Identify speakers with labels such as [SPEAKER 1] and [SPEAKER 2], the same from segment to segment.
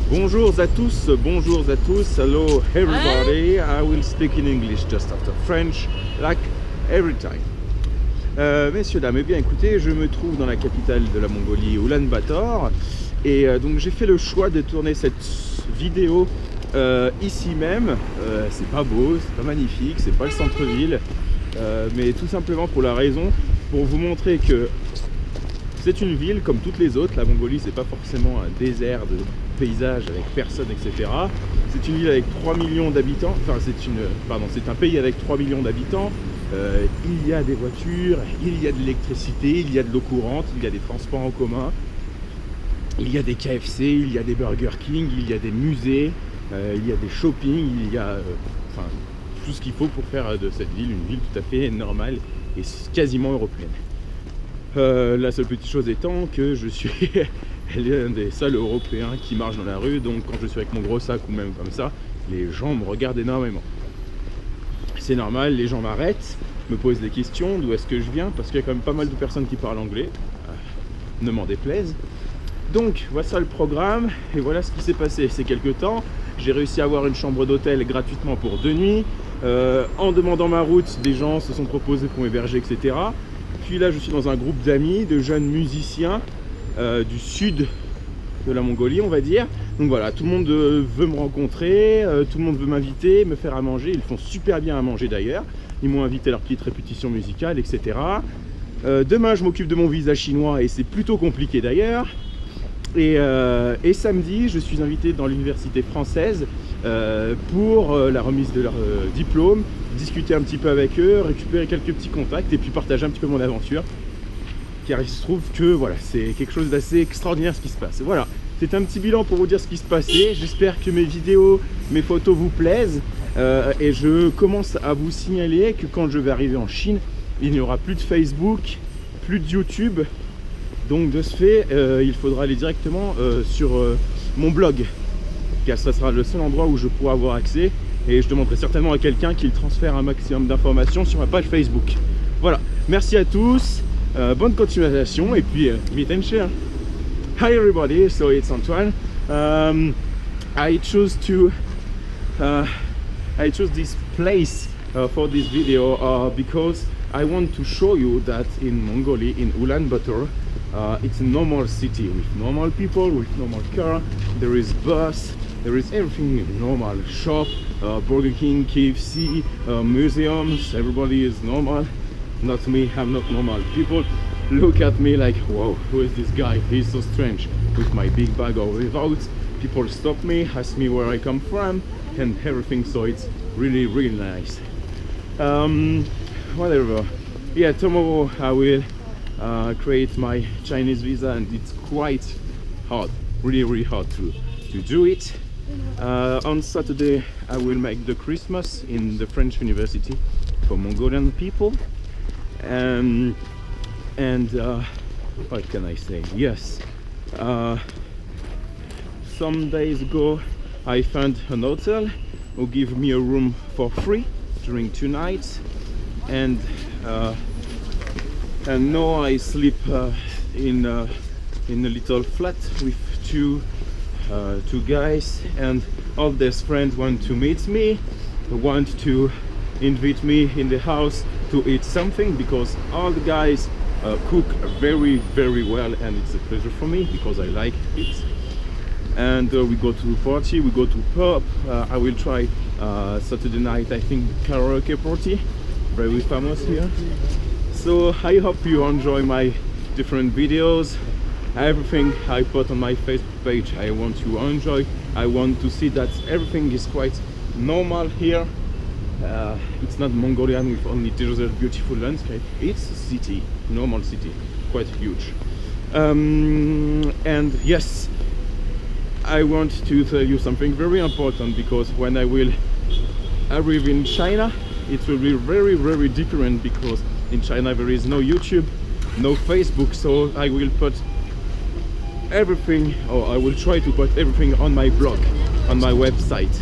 [SPEAKER 1] Bonjour à tous, bonjour à tous, hello everybody. I will speak in English just after French, like every time. Messieurs, dames, eh bien écoutez, je me trouve dans la capitale de la Mongolie, Ulaanbaatar, et donc j'ai fait le choix de tourner cette vidéo ici même. C'est pas beau, c'est pas magnifique, c'est pas le centre-ville, mais tout simplement pour la raison, pour vous montrer que c'est une ville comme toutes les autres. La Mongolie, c'est pas forcément un désert de paysages avec personne, etc. C'est une ville avec 3 millions d'habitants, enfin c'est un pays avec 3 millions d'habitants. Il y a des voitures, il y a de l'électricité, il y a de l'eau courante, il y a des transports en commun, il y a des KFC, il y a des Burger King, il y a des musées, il y a des shopping, il y a tout ce qu'il faut pour faire de cette ville une ville tout à fait normale et quasiment européenne. La seule petite chose étant que je suis l'un des seuls Européens qui marche dans la rue, donc quand je suis avec mon gros sac ou même comme ça, les gens me regardent énormément. C'est normal, les gens m'arrêtent, me posent des questions, d'où est-ce que je viens, parce qu'il y a quand même pas mal de personnes qui parlent anglais, ne m'en déplaise. Donc voilà le programme, et voilà ce qui s'est passé ces quelques temps. J'ai réussi à avoir une chambre d'hôtel gratuitement pour 2 nuits. En demandant ma route, des gens se sont proposés pour m'héberger, etc. Puis là, je suis dans un groupe d'amis, de jeunes musiciens du sud de la Mongolie, on va dire. Donc voilà, tout le monde veut me rencontrer, tout le monde veut m'inviter, me faire à manger. Ils font super bien à manger d'ailleurs. Ils m'ont invité à leur petite répétition musicale, etc. Demain, je m'occupe de mon visa chinois et c'est plutôt compliqué d'ailleurs. Et samedi, je suis invité dans l'université française pour la remise de leur diplôme, discuter un petit peu avec eux, récupérer quelques petits contacts et puis partager un petit peu mon aventure. Car il se trouve que voilà, c'est quelque chose d'assez extraordinaire ce qui se passe. Voilà, c'est un petit bilan pour vous dire ce qui se passait. J'espère que mes vidéos, mes photos vous plaisent. Et je commence à vous signaler que quand je vais arriver en Chine, il n'y aura plus de Facebook, plus de YouTube. Donc de ce fait, il faudra aller directement sur mon blog, car ça sera le seul endroit où je pourrai avoir accès. Et je demanderai certainement à quelqu'un qu'il transfère un maximum d'informations sur ma page Facebook. Voilà, merci à tous, bonne continuation et puis meet and share. Hi everybody, so it's Antoine. I chose this place for this video because I want to show you that in Mongolia, in Ulaanbaatar, it's a normal city with normal people, with normal car. There is bus, there is everything normal. Shop, Burger King, KFC, museums. Everybody is normal. Not me, I'm not normal. People look at me like, wow, who is this guy? He's so strange with my big bag or without. People stop me, ask me where I come from and everything, so it's really nice. Whatever. Yeah, tomorrow I will create my Chinese visa and it's quite hard, really hard to do it. On Saturday I will make the Christmas in the French university for Mongolian people, and what can I say? Yes, some days ago I found an hotel who gave me a room for free during 2 nights, and now I sleep in a little flat with two guys, and all their friends want to meet me, want to invite me in the house to eat something, because all the guys cook very well, and it's a pleasure for me because I like it. And we go to a party, we go to pub. I will try Saturday night, I think, karaoke party, very famous here. So I hope you enjoy my different videos. Everything I put on my Facebook page, I want you to enjoy. I want to see that everything is quite normal here. It's not Mongolian with only desert, beautiful landscape. It's a city, normal city, quite huge. And yes, I want to tell you something very important, because when I will arrive in China, it will be very different, because in China there is no YouTube, no Facebook, so I will put everything, or I will try to put everything on my blog, on my website.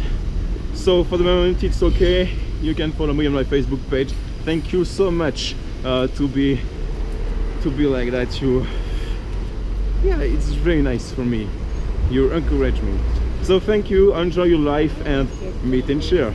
[SPEAKER 1] So for the moment it's okay, you can follow me on my Facebook page. Thank you so much to be like that. Yeah, it's very nice for me, you encourage me. So thank you, enjoy your life and meet and share.